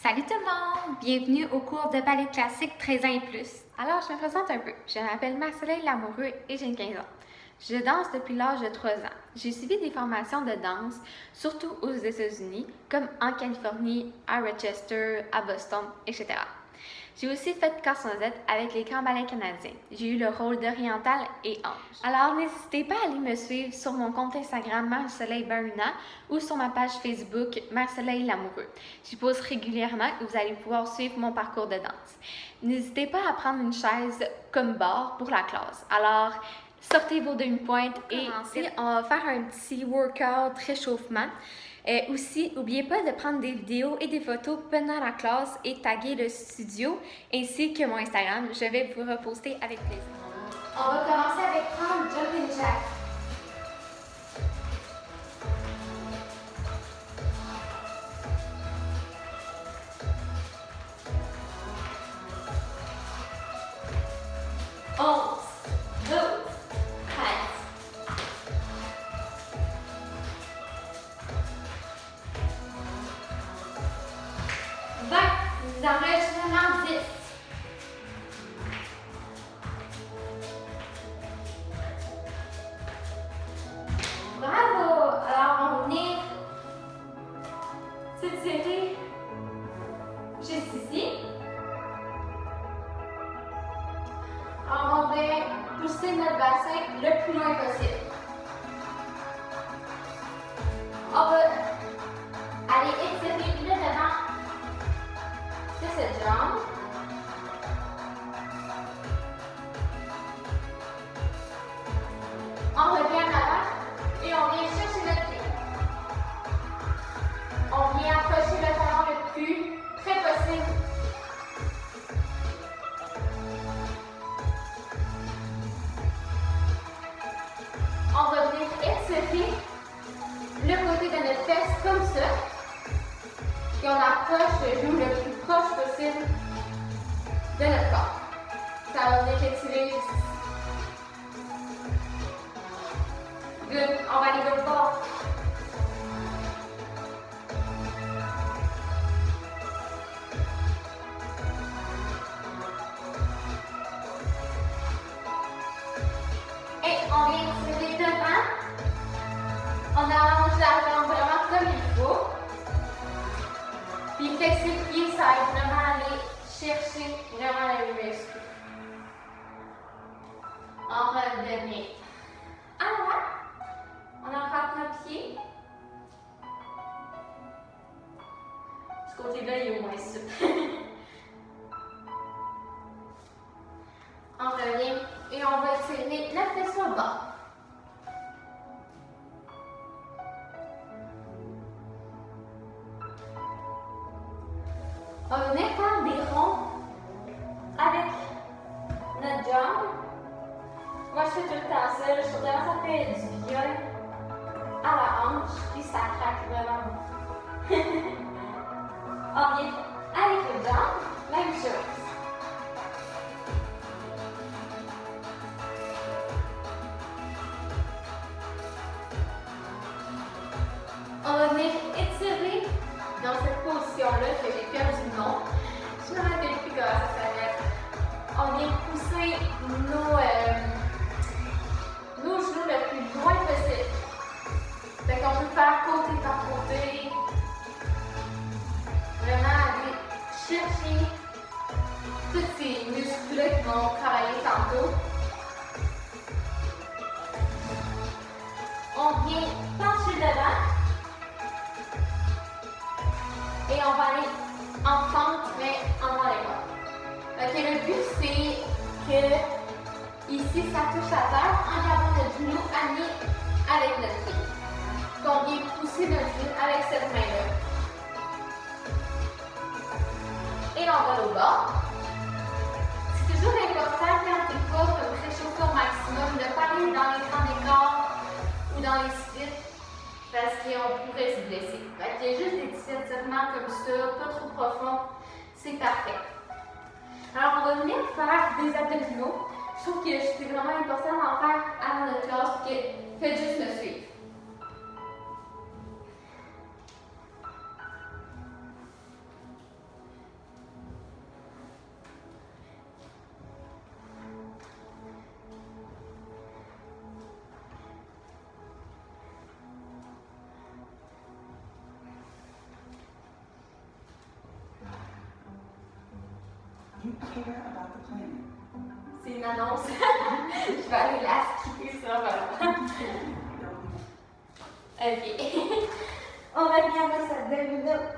Salut tout le monde! Bienvenue au cours de ballet classique 13 ans et plus. Alors, je me présente un peu. Je m'appelle Marcella Lamoureux et j'ai 15 ans. Je danse depuis l'âge de 3 ans. J'ai suivi des formations de danse, surtout aux États-Unis, comme en Californie, à Rochester, à Boston, etc. J'ai aussi fait casse-noisette avec les camps ballets canadiens. J'ai eu le rôle d'orientale et ange. Alors, n'hésitez pas à aller me suivre sur mon compte Instagram Marcella Baruna ou sur ma page Facebook Marcella Lamoureux. J'y pose régulièrement et vous allez pouvoir suivre mon parcours de danse. N'hésitez pas à prendre une chaise comme bord pour la classe. Alors, sortez vos demi-pointes et on va faire un petit workout réchauffement. Aussi, n'oubliez pas de prendre des vidéos et des photos pendant la classe et taguer le studio ainsi que mon Instagram. Je vais vous reposter avec plaisir. On va commencer avec prendre Jumping Jack. Vous en reste seulement 10. Bravo! Alors, on va venir s'étirer juste ici. Alors, on va pousser notre bassin le plus loin possible. On va aller étirer le devant de cette jambe. On revient en avant et on vient chercher notre pied. On vient approcher le talon le plus près possible. On va venir étirer le côté de notre fesse comme ça. Et on approche le genou le plus proche possible de notre corps. Ça va venir étirer juste ici. Good. On va aller de l'autre bord. Et on vient tirer devant. On allonge la jambe vraiment comme il faut. Puis flexer le pied, ça va être vraiment aller chercher vraiment le muscle. On revient à l'avant. On attrape notre pied. Ce côté-là, il est au moins souple. On revient et on va tirer la fesse sur le bas. On va venir faire des ronds avec notre jambe. Moi, je fais tout le temps ça. Je trouve vraiment ça fait du bien à la hanche, puis ça craque vraiment. On vient avec le jambe, même chose. On va venir étirer dans cette position-là que j'ai perdu le nom. Je me rappelle plus comment ça s'appelle. On vient pousser nos genoux le plus loin possible. Fait qu'on peut faire côté par côté. Vraiment aller chercher tous ces muscles-là qui vont travailler tantôt. On vient pencher devant. Et on va aller en fente, mais en les bras. Ok, le but, c'est que ici, ça touche à terre en gardant notre genou aligné avec notre pied. Donc, on vient pousser notre genou avec cette main-là. Et on va au bas. C'est toujours important quand tu es pas comme réchauffer au maximum de ne pas aller dans les grands écarts ou dans les splits parce qu'on pourrait se blesser. Il y a juste des petits étirements comme ça, pas trop profonds, c'est parfait. Alors, on va venir faire des abdominaux. Je trouve que c'est vraiment important d'en faire avant notre classe, faites juste me suivre. you care about the planet? C'est une annonce. Je vais aller la skipper ça, voilà. Ok. On va regarder ça 2 minutes.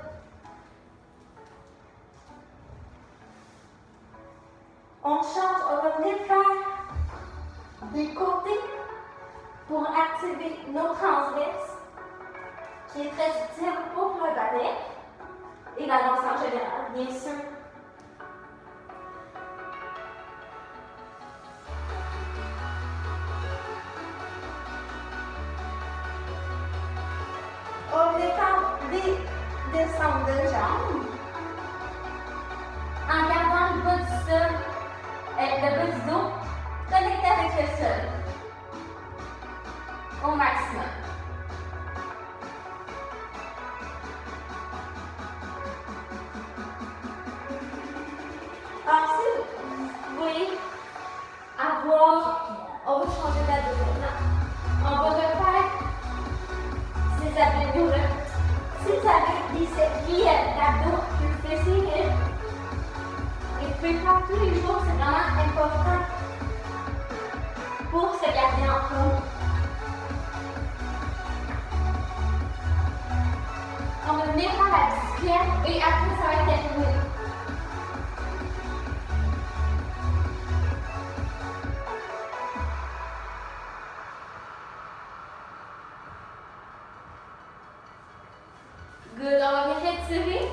On change, on va venir faire des côtés pour activer nos transverses, qui est très utile pour le ballet et la danse en général, bien sûr. On défend des descentes de jambes en gardant le bas du sol, le bas du dos connecté avec le sol au maximum. Alors, si vous voulez avoir, on va changer d'abdos maintenant. On va refaire ces abdominaux-là. Si vous avez des séries d'abdos que vous pouvez essayer, et vous pouvez faire tous les jours, c'est vraiment important pour se garder en forme. On va venir faire la bicyclette et après ça va être terminé. Good, on va venir retirer.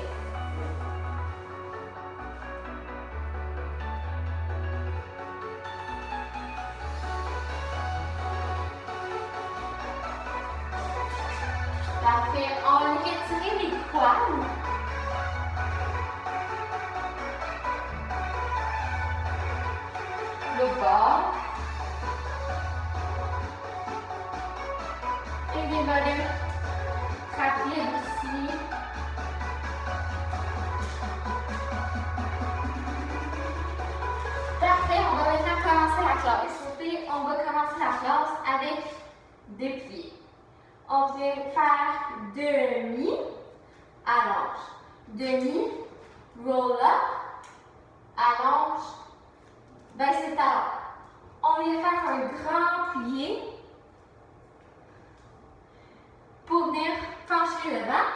Parfait, on va venir retirer les quads. Le bas. Et des volets rapides aussi. Parfait, on va maintenant commencer la classe. Et on va commencer la classe avec des pliés. On vient faire demi, allonge, demi, roll up, allonge, baisse les talons. On vient faire un grand plié pour venir pencher le bas.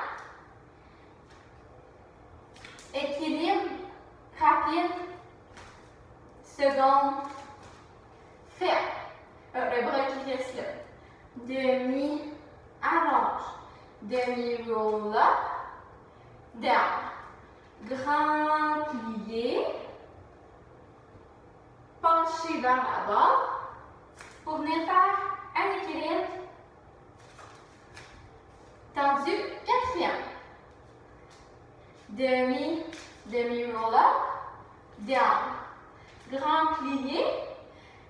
Équilibre, rapide, seconde, ferme. Le bras qui reste là. Demi, allonge, demi roll up, down, grand plié, penché vers l'avant pour venir faire un équilibre, tendu, quatrième, demi roll up, down, grand plié,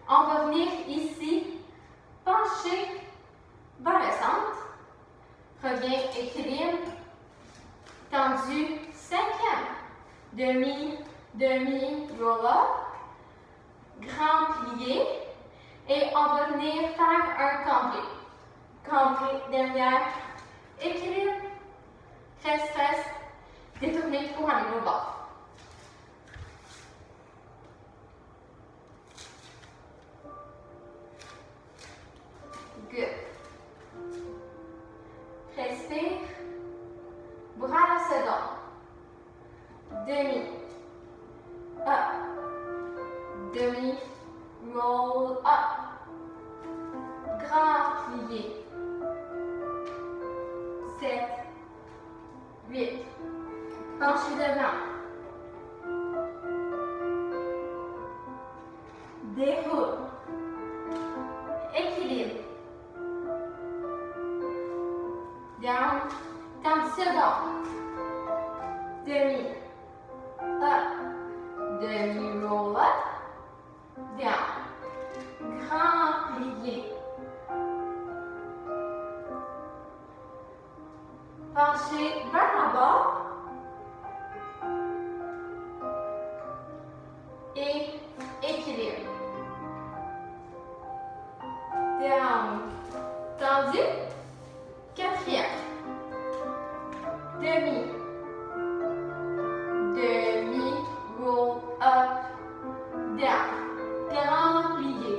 on va venir ici, pencher vers le centre. Reviens, équilibre, tendu, cinquième, demi, roll up, grand plié, et on va venir faire un cambré. Cambré derrière, équilibre, reste, détourner pour aller au bord. Good. Respire. Bras à la seconde. Demi. Up. Demi. Roll up. Grand plié. 7. 8. Pencher devant. Déroule. Équilibre. Down, 30 secondes. Demi, up, demi roll up, down. Grand plié. Pencher vers le bas. Et équilibre. Down, tendu. Quatrième. Demi, roll up, down. Grand plié.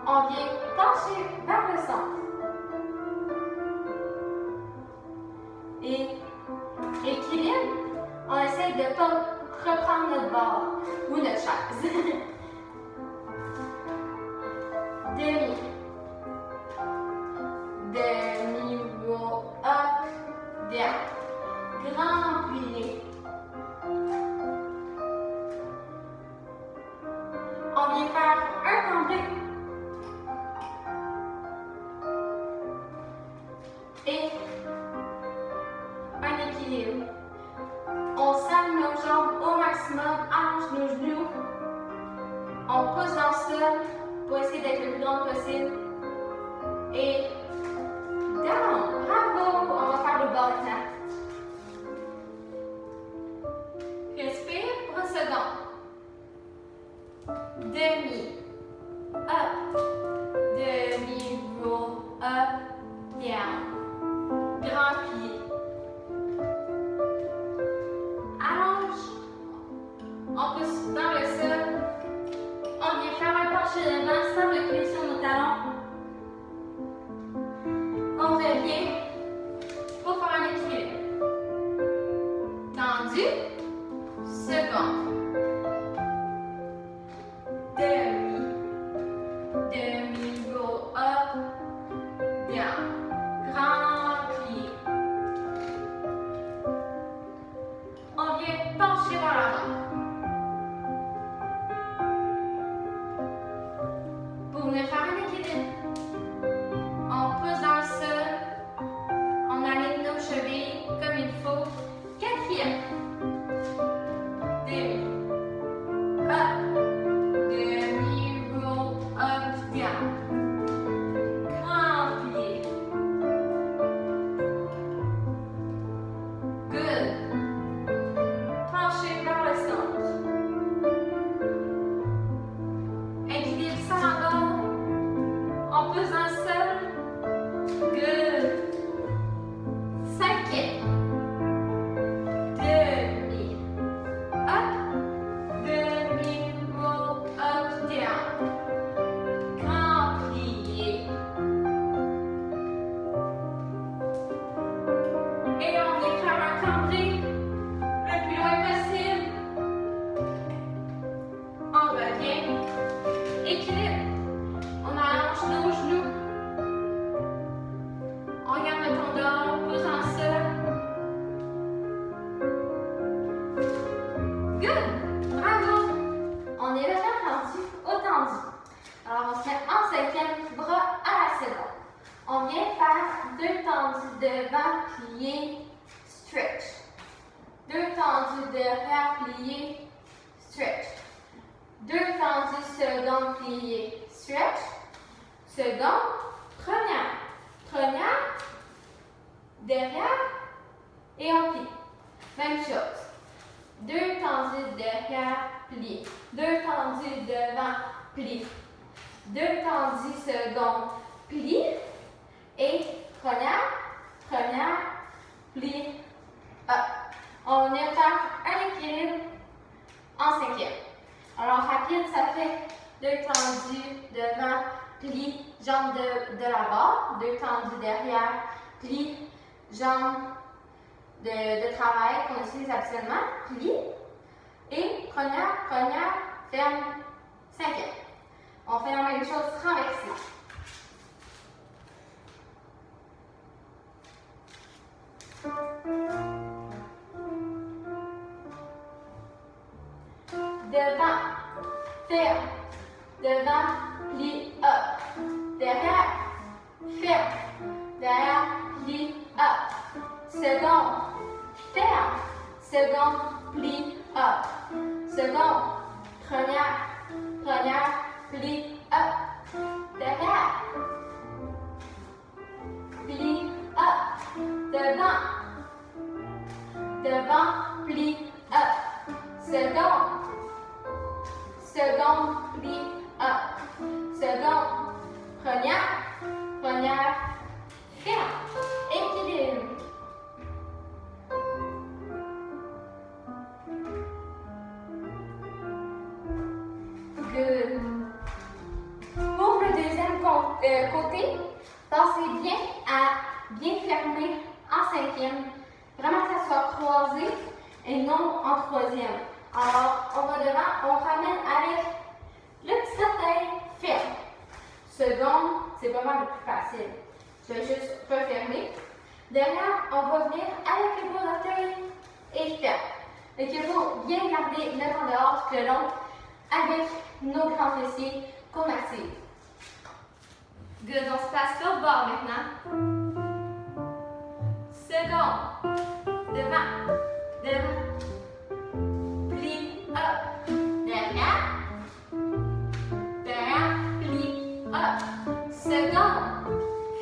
On vient pencher vers le centre. Et équilibre, on essaie de ne pas reprendre notre barre ou notre chaise. Demi. Demi, roll up, down. Grand plié. On vient faire un cambré. Et un équilibre. On serre nos jambes au maximum, allonge nos genoux. On pousse dans le sol pour essayer d'être le plus grand possible. Et down. Bravo! On va faire le ball tap. Respire pour un second. Demi. Up. Demi. Roll up. Down. Grand pied. Allonge. On pousse dans le sol. On vient faire un penché devant sans reculer sur nos talons. On revient pour faire un équilibre. Tendu. Second. Demi. Demi. Roll up. Down. Grand pli. On vient pencher vers l'avant. Pour venir faire un équilibre, on pousse dans le sol, on aligne nos chevilles comme il faut. Quatrième. Demi. Up. Demi. Roll up. Down. Grand pli. Good. Pencher vers le centre. Équilibre sans l'envol. On pousse dans le sol. Good. Cinquième. Demi. Up. Demi. Roll up. Down. Grand plié. Et on vient faire un cambré le plus loin possible. On revient. Équilibre. On allonge nos genoux. On garde le tendon, on pousse dans le sol. Good! Bravo! On est déjà tendu au tendu. Alors on se met en cinquième, bras à la seconde. On vient faire deux tendus devant, pliés, stretch. Deux tendus derrière, pliés, stretch. Deux tendus second, plié, stretch. Second, première. Première, derrière et on plie. Même chose. Deux tendus derrière, plie. Deux tendus devant, plie. Deux tendus second, plie. Et première, première, plie, up. On vient faire un équilibre en cinquième. Alors rapide, ça fait deux tendus devant, plie, jambes de la barre, deux tendus derrière, plie, jambes de travail qu'on utilise absolument, plie. Et première, première, ferme, cinquième. On fait la même chose renversée. Devant, ferme, devant, plie, up. Derrière, ferme, derrière, plie, up. Second, ferme, second, plie, up. Second, première, première, plie, up. Derrière, plie, up. Devant, devant, plie, up. Second, second, plie, up. Second, première, première, ferme. Équilibre. fermer en cinquième. Vraiment que ça soit croisé et non en troisième. Alors, on va devant, on ramène avec le petit orteil ferme. Second, c'est vraiment le plus facile. Je vais juste refermer. Derrière, on va venir avec le gros orteil et ferme. Donc, il faut bien garder le vent dehors tout le long avec nos grands fessiers qu'on active. Good, on se passe l'autre bord maintenant. Second, devant, plie, up, derrière, plie, up, second,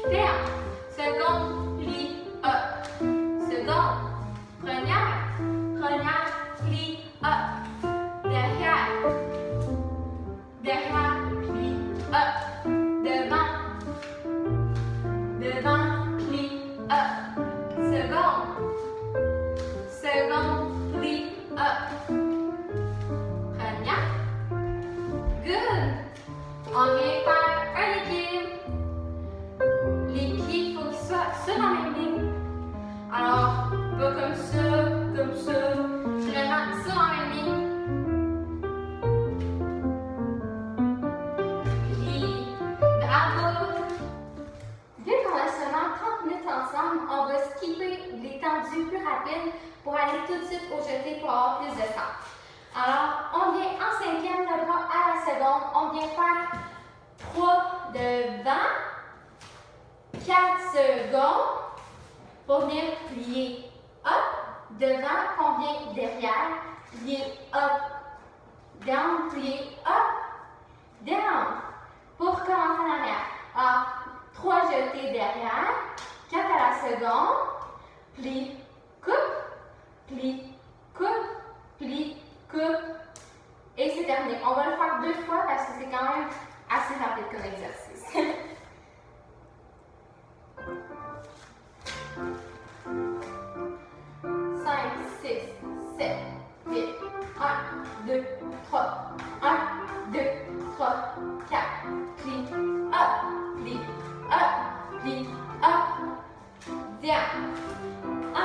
ferme, second, plie, up, second, première, plie, up, derrière, plie, up, devant, plie, up, second, plie, up, première, good, on vient faire un équilibre, les pieds, il faut qu'ils soient sur la même ligne, alors, pas comme ça, vraiment sur la même ligne, puis, bravo. Vu qu'on a seulement 30 minutes ensemble, on va skipper les tendus plus rapides pour aller tout de suite au jeté pour avoir plus de temps. Alors, on vient en cinquième, le bras à la seconde. On vient faire 3 devant, 4 secondes pour venir plier up, devant, on vient derrière, plier up, down, plier up, down. Pour commencer en arrière. Alors, 3 jetés derrière, 4 à la seconde, plie, coupe, et c'est terminé. On va le faire 2 fois parce que c'est quand même assez rapide comme exercice. Cinq, 6, 7, 8, 1, 2, 3, 1, 2, 3, 4, plie, up, down, 1,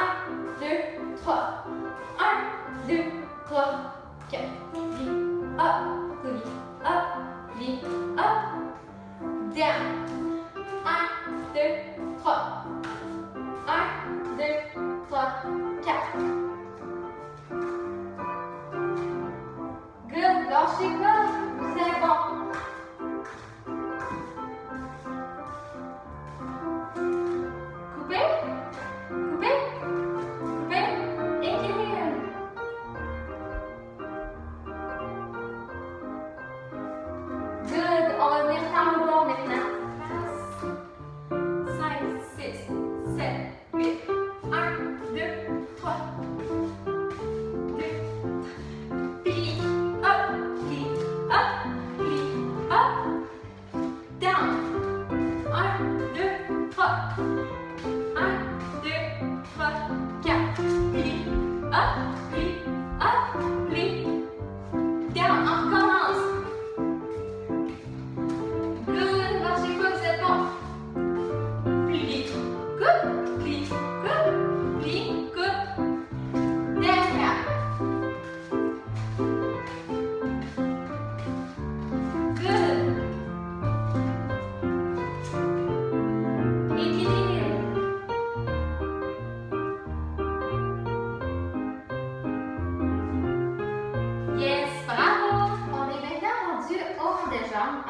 2, 3, 1, 2, 3, 4, plie, up, down, 1, 2, 3, 1, 2, 3, 4. Good, lâchez pas, vous êtes bon.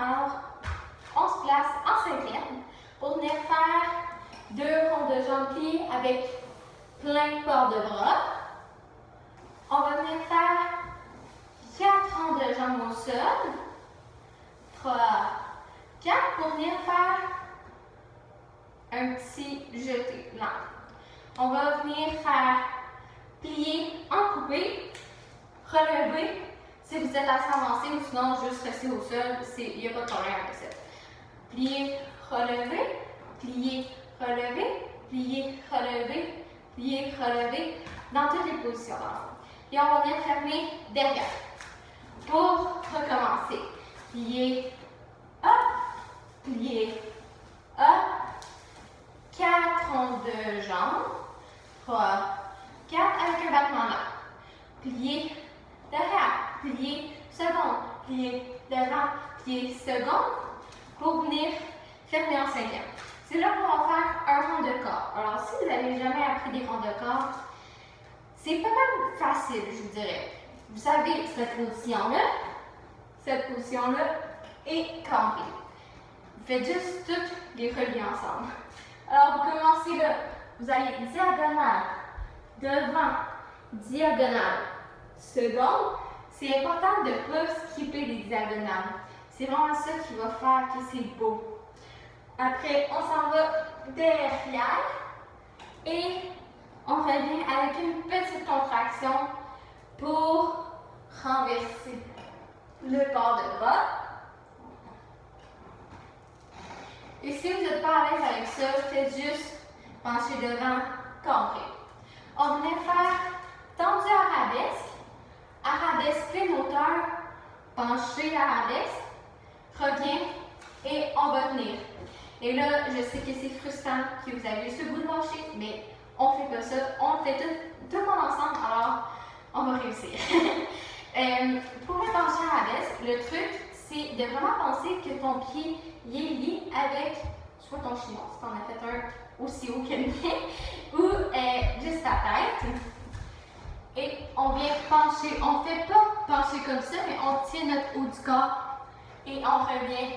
Alors, on se place en cinquième pour venir faire 2 ronds de jambes pliées avec plein de port de bras. On va venir faire 4 ronds de jambes au sol. 3, 4 pour venir faire un petit jeté lent. On va venir faire plier en coupé, relever. Si vous êtes assez avancé ou sinon juste rester au sol, il n'y a pas de problème avec ça. Plier, relever, plier, relever, plier, relever, plier, relever, dans toutes les positions dans le fond. Et on va venir fermer derrière. Pour recommencer, plier, up, 4 fond de jambe. 3, 4 avec un battement là. Plié, derrière, plié, seconde, plié, devant, plié, seconde, pour venir fermer en 5e. C'est là qu'on va faire un rond de corps. Alors, si vous n'avez jamais appris des ronds de corps, c'est pas mal facile, je vous dirais. Vous savez cette position-là et cambrée. Vous faites juste toutes les relier ensemble. Alors, vous commencez là. Vous allez diagonale, devant, diagonale, seconde. C'est important de ne pas skipper les diagonales. C'est vraiment ça qui va faire que c'est beau. Après, on s'en va derrière et on revient avec une petite contraction pour renverser le corps de bras. Et si vous n'êtes pas à l'aise avec ça, faites juste pencher devant, cambré. On venait faire tendu arabesque, arabesque pleine hauteur, penché arabesque, revient et on va tenir. Et là, je sais que c'est frustrant que vous avez juste le goût de lâcher, mais on fait pas ça, on le fait tout le monde ensemble, alors on va réussir. Pour le pencher arabesque, le truc, c'est de vraiment penser que ton pied est lié avec soit ton chignon, si tu en as fait un aussi haut que le mien, ou juste ta tête. Et on vient pencher, on ne fait pas pencher comme ça, mais on tient notre haut du corps et on revient.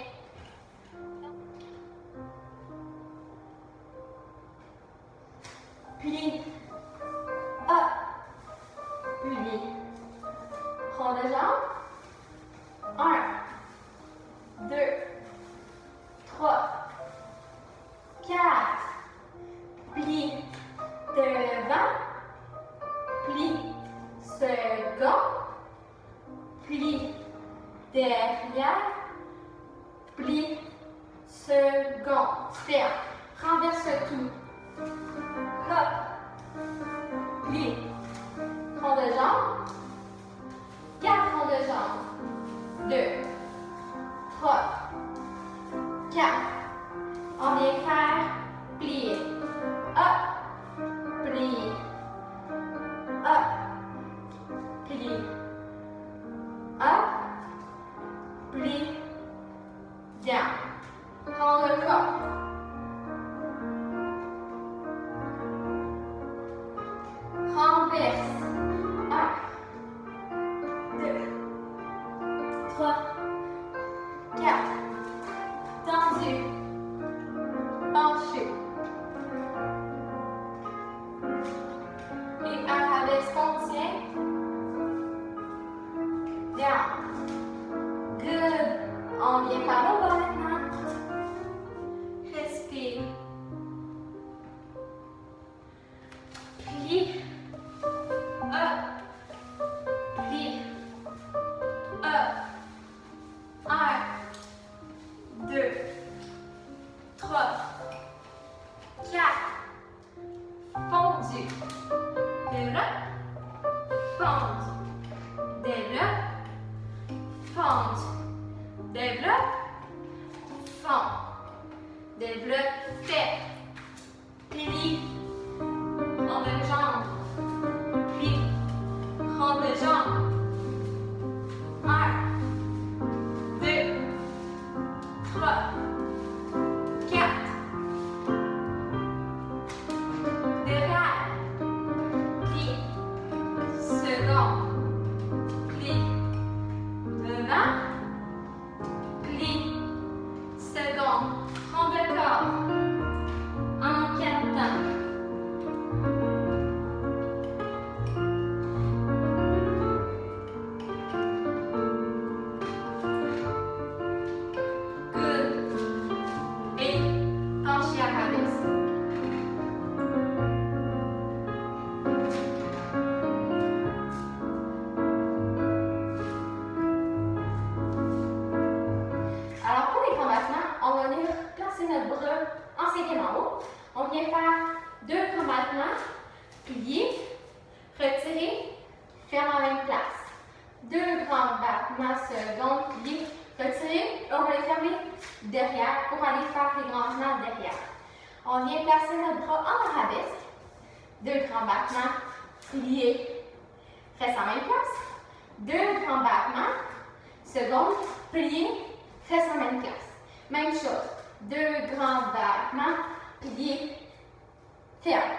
Plie, hop, plie, rond de jambe, 1, 2, 3, 4, plie, devant, plie, second, plie, derrière, plie, second, ferme, renverse tout. Hop, plie, rond de jambe, 4 ronds de jambe, 2, 3, 4, on vient faire plier, hop, plier, hop, plier, hop, plie, down, rond le corps. Renverse. 1, 2, 3, 4. Tendu. Penché. Et arabesque contient. Down. Good. On vient par le bas maintenant. Respire. Plie. Développe, fond, développe, fait, plie, rond de jambe, plie, rond de jambe, 1, 2, 3, 4, derrière, plie, second, plie, devant, plie, seconde, rond de corps, en 4 temps. Good. Et penchez à rabaisse. Alors pour les combattements, on va venir placer notre bras en 5e en haut. On vient faire 2 combattements, plier, retirer, ferme en même place. 2 grands battements secondes, plier, retirer, on va les fermer derrière pour aller faire les grands battements derrière. On vient placer notre bras en arabesque. 2 grands battements, pliés, reste en même place. 2 grands battements, seconde, plié, reste en même place. Même chose. 2 grands battements, pliés, ferme.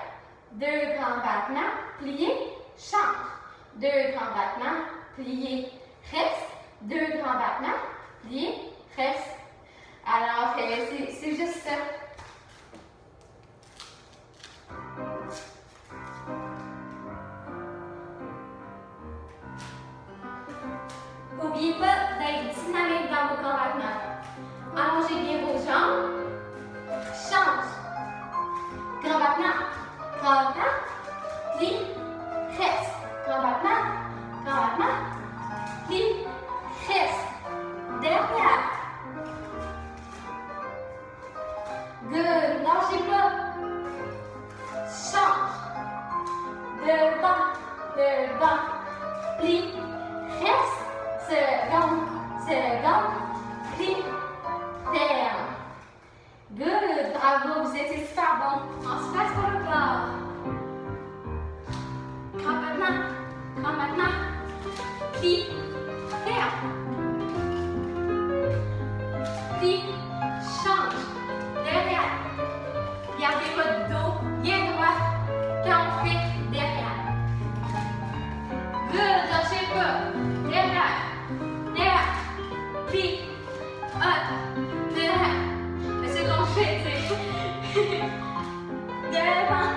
2 grands battements, pliés, change. 2 grands battements, pliés, reste. 2 grands battements, pliés, reste. Alors, c'est juste ça. N'oubliez pas d'être dynamique dans vos grands battements. Allongez bien vos jambes. Change. Grand battement. Grand battement. Plie. Reste. Grand battement. Grand battement. Plie. Reste. Derrière. Good. Lâchez pas. Change. Devant. Devant. Plie. Reste. Seconde, seconde, plie, ferme. Good, bravo, vous étiez super bon. On se passe pour le corps. Grand battement, plie, ferme. Plie, change, derrière. Gardez votre dos bien droit quand on fait derrière. Good, lâchez pas, derrière. Plie, up, derrière. C'est ce qu'on fait, devant.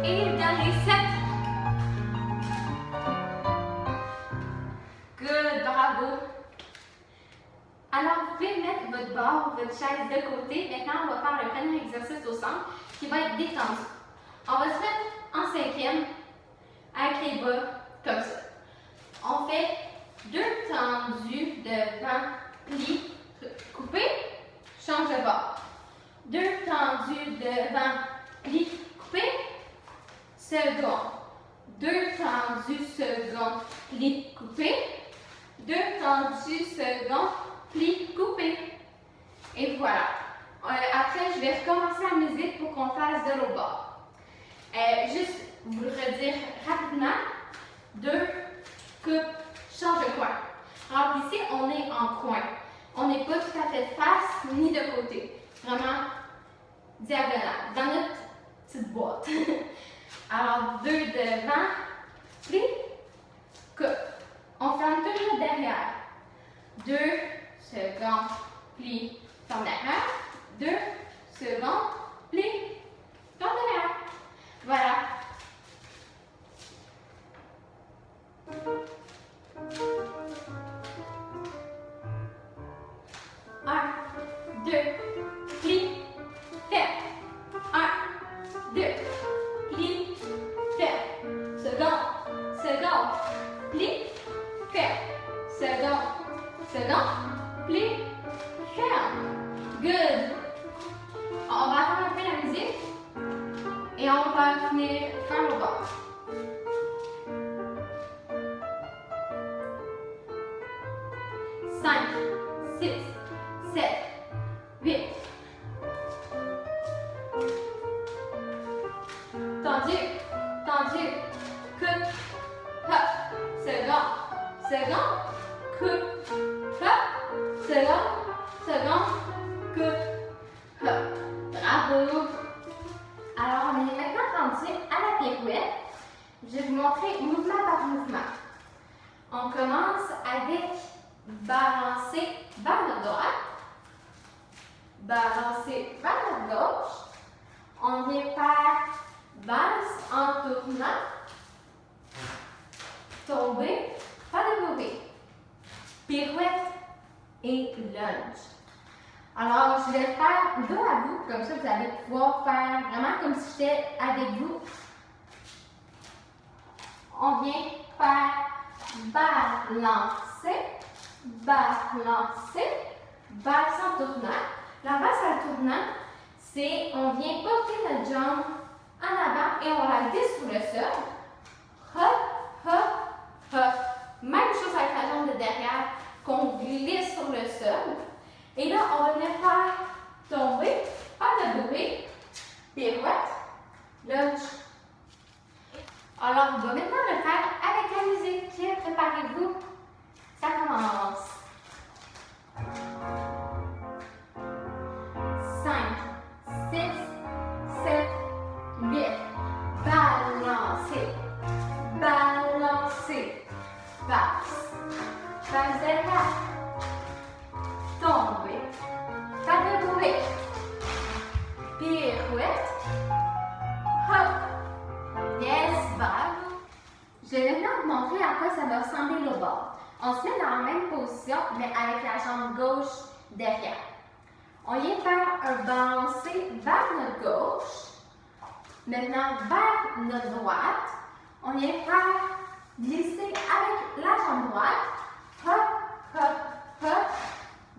Et dans les 7. Good, bravo. Alors, vous pouvez mettre votre bord, votre chaise de côté. Maintenant, on va faire le premier exercice au centre qui va être détendu. On va se mettre en 5e avec les bas comme ça. On fait 2 tendus devant, pli, coupé, change de bord. 2 tendus devant, pli, coupé, second. 2 tendus, second, pli, coupé. 2 tendus, second, pli, coupé. Et voilà. Après, je vais recommencer la musique pour qu'on fasse de l'autre bord. Juste vous le redire rapidement. 2 coupe, change de coin. Alors ici, on est en coin. On n'est pas tout à fait de face ni de côté. Vraiment diagonale, dans notre petite boîte. Alors, 2 devant, pli, coupe. On ferme toujours derrière. 2 secondes, pli, ferme derrière. 2 secondes, pli, ferme derrière. Voilà. Un, 2, pli, ferme. 1, 2, pli, ferme. Seconde, pli, ferme. Seconde, pli, ferme. Good. On va faire un peu la musique et on va finir faire le bord. 5, 6, 7, 8. Tendu, coupe, hop, seconde, coupe, hop, seconde, coupe, hop. Bravo! Alors, on est maintenant rendu à la pirouette. Je vais vous montrer mouvement par mouvement. On commence avec balancer vers la droite, balancer vers la gauche. On vient faire valse en tournant, tomber, pas de bruit, pirouette et lunge. Alors, je vais faire dos à vous, comme ça vous allez pouvoir faire vraiment comme si j'étais avec vous. On vient faire balancer, valse en tournant. La valse en tournant, c'est on vient porter notre jambe en avant et on la glisse sur le sol. Hop, hop, hop. Même chose avec la jambe de derrière qu'on glisse sur le sol. Et là, on va venir faire tomber, pas de bourrée, pirouette, lunge. Alors, on va maintenant le faire avec la musique. Préparez-vous. Ça commence. 5, 6, 7, 8. Balancez. Balancez. Passe. Passe derrière. Tomber. Pas de bourrée. Pirouette. Hop. Yes, bravo. Je vais maintenant vous montrer à quoi ça va ressembler le bord. On se met dans la même position, mais avec la jambe gauche derrière. On vient faire un balancé vers notre gauche. Maintenant, vers notre droite. On vient faire glisser avec la jambe droite. Hop, hop, hop.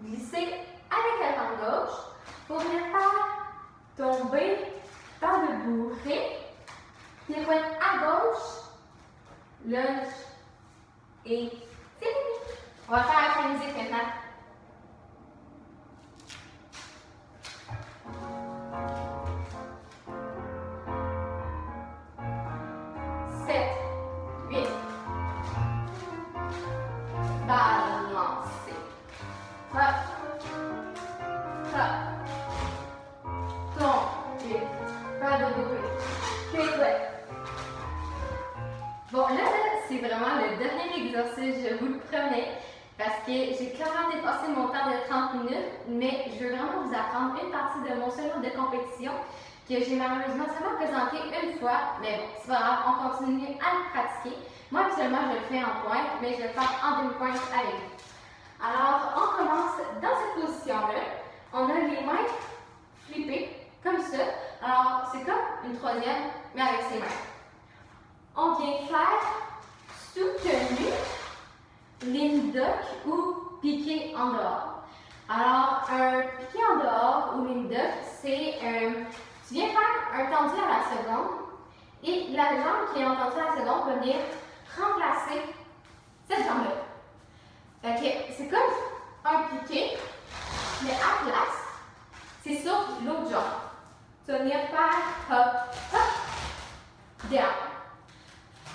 Glisser avec la jambe gauche. Pour venir faire tomber dans le bourré. Pirouette à gauche. Lunge. Et c'est fini. On va faire avec la musique maintenant. Balancer. Hop. Hop. Tomber. Pas de bourrée. Pirouette. Bon, là, c'est vraiment le dernier exercice, je vous le promets, parce que j'ai clairement dépassé mon temps de 30 minutes, mais je veux vraiment vous apprendre une partie de mon solo de compétition que j'ai malheureusement seulement présenté une fois, mais bon, c'est pas grave, on continue à le pratiquer. Moi, actuellement, je le fais en pointe, mais je vais le faire en demi-pointe avec vous. Alors, on commence dans cette position-là. On a les mains flippées, comme ça. Alors, c'est comme une troisième, mais avec ses mains. On vient faire soutenu, ligne duck ou piqué en dehors. Alors, un piqué en dehors ou ligne duck, c'est tu viens faire un tendu à la seconde et la jambe qui est entendue à la seconde va venir remplacer cette jambe-là. C'est comme un piqué, mais à place, c'est sur l'autre jambe. Tu vas venir faire hop, hop, down.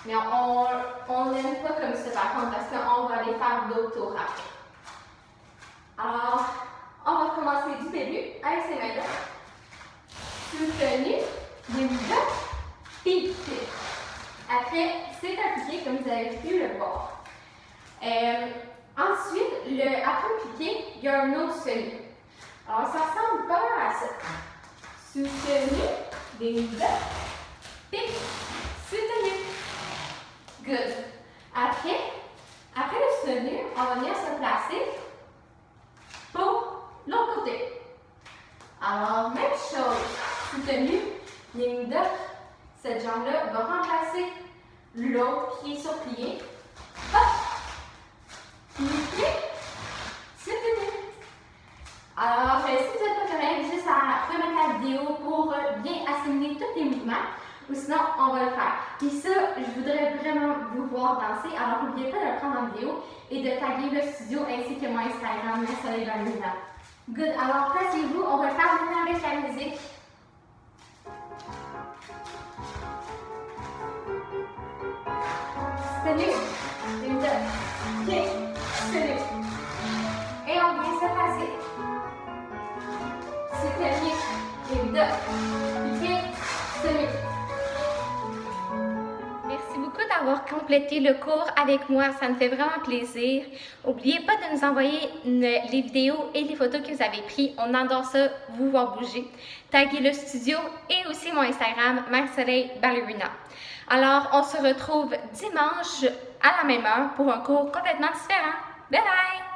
Mais on n'aime pas comme ça par contre parce qu'on va aller faire d'autres tours après. Alors, on va recommencer du début avec ces mains-là. Soutenu, début, piqué. Après, c'est un piqué comme vous avez pu le voir. Ensuite, après le piqué, il y a un autre soutenu. Alors, ça ressemble pas mal à ça. Soutenu, début, piqué, soutenu. Good. Après le soutenu, on va venir se placer pour l'autre côté. Alors, même chose. Soutenu, ligne duck. Cette jambe-là va remplacer l'autre qui est sur plié. Hop! Plié, soutenu. Alors, si vous n'êtes pas correct, juste à remettre la vidéo pour bien assimiler tous les mouvements. Ou sinon, on va le faire. Et ça, je voudrais vraiment vous voir danser. Alors, n'oubliez pas de le prendre en vidéo et de taguer le studio ainsi que mon Instagram, Marcellay Ballerina. Good. Alors, placez-vous. On va le faire maintenant avec la musique. Soutenu. Une deux. Kick. Soutenu. Et on vient se placer. Soutenu. Une deux. Kick. Soutenu. Merci beaucoup d'avoir complété le cours avec moi, ça me fait vraiment plaisir. N'oubliez pas de nous envoyer les vidéos et les photos que vous avez prises. On adore ça, vous voir bouger. Taguez le studio et aussi mon Instagram, Marcellay Ballerina. Alors, on se retrouve dimanche à la même heure pour un cours complètement différent. Bye bye!